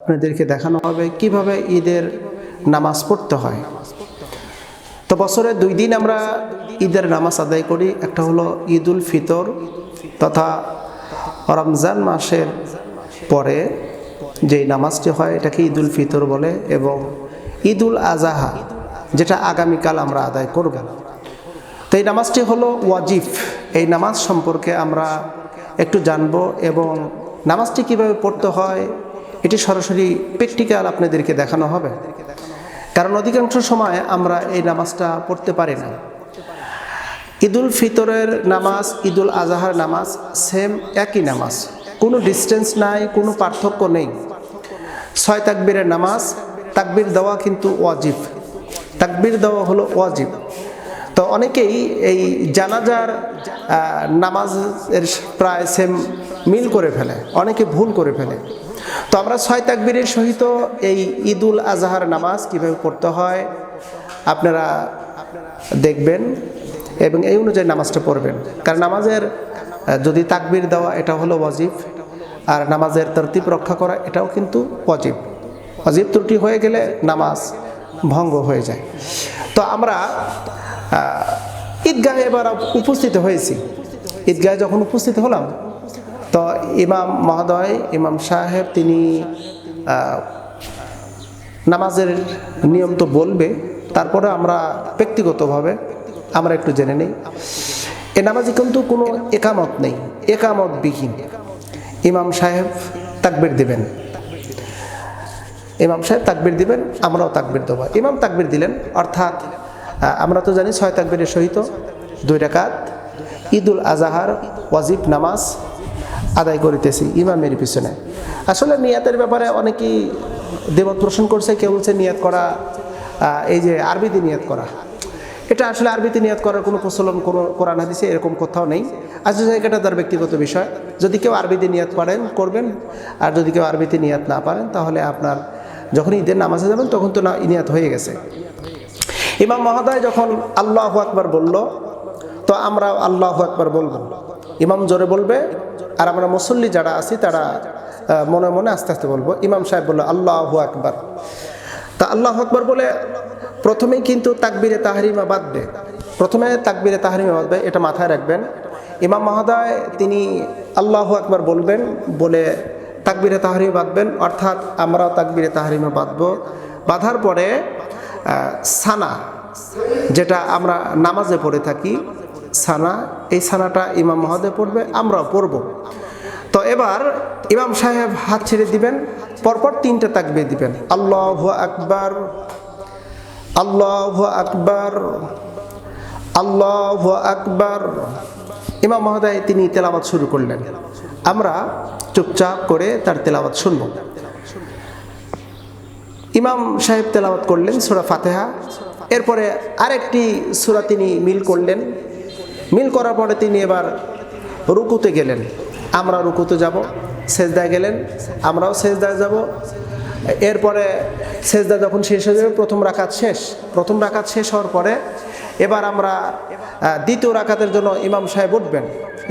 আপনাদেরকে দেখানো হবে কিভাবে ঈদের নামাজ পড়তে হয়। তো বছরে 2 দিন আমরা ঈদের নামাজ আদায় করি। একটা হলো ঈদুল ফিতর তথা রমজান মাসের পরে যেই নামাজটি হয় এটাকে ঈদুল ফিতর বলে, এবং ঈদুল আজহা যেটা আগামীকাল আমরা আদায় করব। তো এই নামাজটি হলো ওয়াজিব। এই নামাজ সম্পর্কে আমরা একটু জানব এবং নামাজটি কিভাবে পড়তে হয় এটি সরাসরি প্র্যাকটিক্যাল আপনাদেরকে দেখানো হবে, কারণ অধিকাংশ সময় আমরা এই নামাজটা পড়তে পারি না। ঈদুল ফিতরের নামাজ, ঈদুল আজহার নামাজ সেম একই নামাজ, কোনো ডিস্টেন্স নাই, কোনো পার্থক্য নেই। 6 তাকবীরের নামাজ, তাকবীর দেওয়া কিন্তু ওয়াজিব, তাকবীর দেওয়া হলো ওয়াজিব। তো অনেকেই এই জানাজার নামাজের প্রায় সেম মিল করে ফেলে, অনেকে ভুল করে ফেলে। তো আমরা 6 তাকবীরের সহিত এই ঈদুল আজহার নামাজ কিভাবে পড়তে হয় আপনারা দেখবেন এবং এই অনুযায়ী নামাজটা পড়বেন। কারণ নামাজের যদি তাকবীর দেওয়া এটা হলো ওয়াজিব, আর নামাজের তরতিব রক্ষা করা এটাও কিন্তু ওয়াজিব। ওয়াজিব ত্রুটি হয়ে গেলে নামাজ ভঙ্গ হয়ে যায়। তো আমরা ঈদগাহে এবার উপস্থিত হয়েছি। ঈদগাহে যখন উপস্থিত হলাম তো ইমাম মহোদয়, ইমাম সাহেব তিনি নামাজের নিয়ম তো বলবে, তারপরে আমরা ব্যক্তিগতভাবে আমরা একটু জেনে নিই। এ নামাজে কিন্তু কোনো একামত নেই, একামতবিহীন। ইমাম সাহেব তাকবীর দিবেন, ইমাম সাহেব তাকবীর দিবেন, আমরাও তাকবীর দেবো। ইমাম তাকবীর দিলেন অর্থাৎ আমরা তো জানি 6 তাকবীরের সহিত 2 রাকাত ঈদুল আজহার ওয়াজিব নামাজ আদায় করিতেছি ইমামের পিছনে। আসলে নিয়াতের ব্যাপারে অনেকেই দ্বিমত পোষণ করছে। কেউ বলছে নিয়াত করা এই যে আরবিতে নিয়াত করা, এটা আসলে আরবিতে নিয়াত করার কোনো প্রচলন কোনো কোরআন হাদিসে এরকম কোথাও নেই। আসলে জায়গাটা তার ব্যক্তিগত বিষয়। যদি কেউ আরবিতে নিয়াত করেন করবেন, আর যদি কেউ আরবিতে নিয়াত না পারেন তাহলে আপনার যখন ঈদের নামাজে যাবেন তখন তো না নিয়াত হয়ে গেছে। ইমাম মহোদয় যখন আল্লাহু আকবার বলল তো আমরা আল্লাহু আকবার বলবো। ইমাম জোরে বলবে আর আমরা মুসল্লি যারা আছি তারা মনে মনে আস্তে আস্তে বলবো। ইমাম সাহেব বলল আল্লাহু আকবার। তা আল্লাহু আকবার বলে প্রথমেই কিন্তু তাকবীরে তাহরিমা বাঁধবে, প্রথমে তাকবীরে তাহরিমা বাঁধবে, এটা মাথায় রাখবেন। ইমাম মহোদয় তিনি আল্লাহু আকবার বলবেন, বলে তাকবীরে তাহরিমা বাঁধবেন, অর্থাৎ আমরাও তাকবীরে তাহরিমা বাঁধবো। বাঁধার পরে সানা, যেটা আমরা নামাজে পড়ে থাকি সানা, এই সানাটা ইমাম মহোদয় পড়বে, আমরাও পড়ব। তো এবার ইমাম সাহেব হাত ছেড়ে দিবেন, পরপর 3টা তাকবীর দিবেন। আল্লাহু আকবার, আল্লাহু আকবার, আল্লাহু আকবার। ইমাম মহোদয় তিনি তেলাওয়াত শুরু করলেন, আমরা চুপচাপ করে তার তেলাওয়াত শুনব। ইমাম সাহেব তেলাওয়াত করলেন সূরা ফাতিহা, এরপরে আরেকটি সূরা তিনি মিল করলেন। মিল করার পরে তিনি এবার রুকুতে গেলেন, আমরা রুকুতে যাব। সেজদায় গেলেন, আমরাও সেজদায় যাব। এরপরে সেজদা যখন শেষ হয়ে যাবে, প্রথম রাকাত শেষ। প্রথম রাকাত শেষ হওয়ার পরে এবার আমরা দ্বিতীয় রাকাতের জন্য ইমাম সাহেব উঠবেন।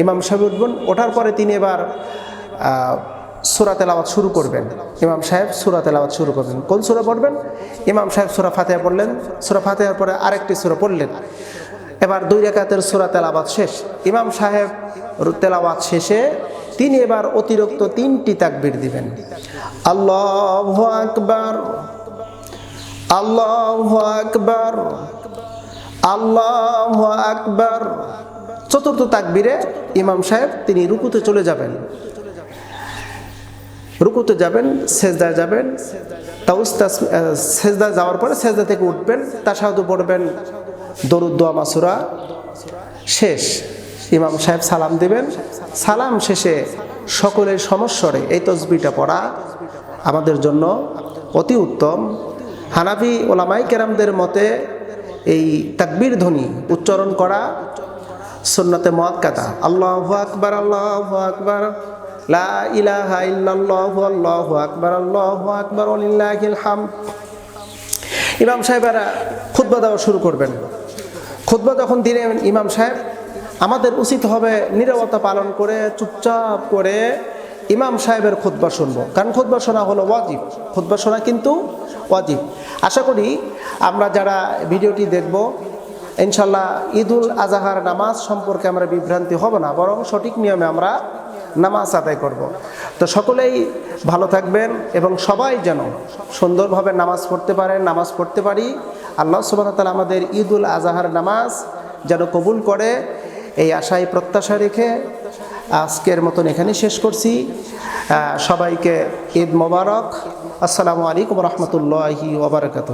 ইমাম সাহেব উঠবেন, ওঠার পরে তিনি এবার সূরা তেলাওয়াত শুরু করবেন। ইমাম সাহেব সূরা তেলাওয়াত শুরু করবেন। কোন সূরা পড়বেন? ইমাম সাহেব সূরা ফাতিহা পড়লেন, সূরা ফাতিহার পরে আরেকটি সূরা পড়লেন। এবার 2 রাকাতের সূরা তেলাওয়াত শেষ। ইমাম সাহেব তেলাওয়াত শেষে তিনি এবার অতিরিক্ত 3টি তাকবীর দিবেন। আল্লাহু আকবার, আল্লাহু আকবার, আল্লাহু আকবার। 4র্থ তাকবীরে ইমাম সাহেব তিনি রুকুতে চলে যাবেন, রুকুতে যাবেন, সেজদায় যাবেন। সেজদা যাওয়ার পরে সেজদা থেকে উঠবেন, তাশাহুদ পড়বেন, দরুদ দোয়া মাসুরা শেষ। ইমাম সাহেব সালাম দিবেন, সালাম শেষে সকলের সমস্বরে এই তাসবিহটা পড়া আমাদের জন্য অতি উত্তম। হানাফি ওলামায়ে কেরামদের মতে এই তাকবীর ধ্বনি উচ্চারণ করা সুন্নতে মুআক্কাদা। আল্লাহু আকবার, আল্লাহু আকবার, লা ইলাহা ইল্লাল্লাহু, আল্লাহু আকবার, আল্লাহু আকবার, ওয়ালিল্লাহিল হামদ। ইমাম সাহেবেরা খুতবা দেওয়া শুরু করবেন। খুতবা যখন দিলেন ইমাম সাহেব, আমাদের উচিত হবে নীরবতা পালন করে চুপচাপ করে ইমাম সাহেবের খুতবা শুনবো, কারণ খুতবা শোনা হলো ওয়াজিব, খুতবা শোনা কিন্তু ওয়াজিব। আশা করি আমরা যারা ভিডিওটি দেখব ইনশাল্লাহ ঈদুল আজহার নামাজ সম্পর্কে আমরা বিভ্রান্তি হব না, বরং সঠিক নিয়মে আমরা নামাজ আদায় করব। তো সকলেই ভালো থাকবেন এবং সবাই যেন সুন্দরভাবে নামাজ পড়তে পারেন, নামাজ পড়তে পারি। আল্লাহ সুবহানাহু ওয়া তাআলা আমাদের ঈদুল আজহার নামাজ যেন কবুল করে, এই আশায় প্রত্যাশা রেখে আজকের মতন এখানে শেষ করছি। সবাইকে ঈদ মোবারক। আসসালামু আলাইকুম রহমতুল্লাহি ওয়া বারাকাতুহু।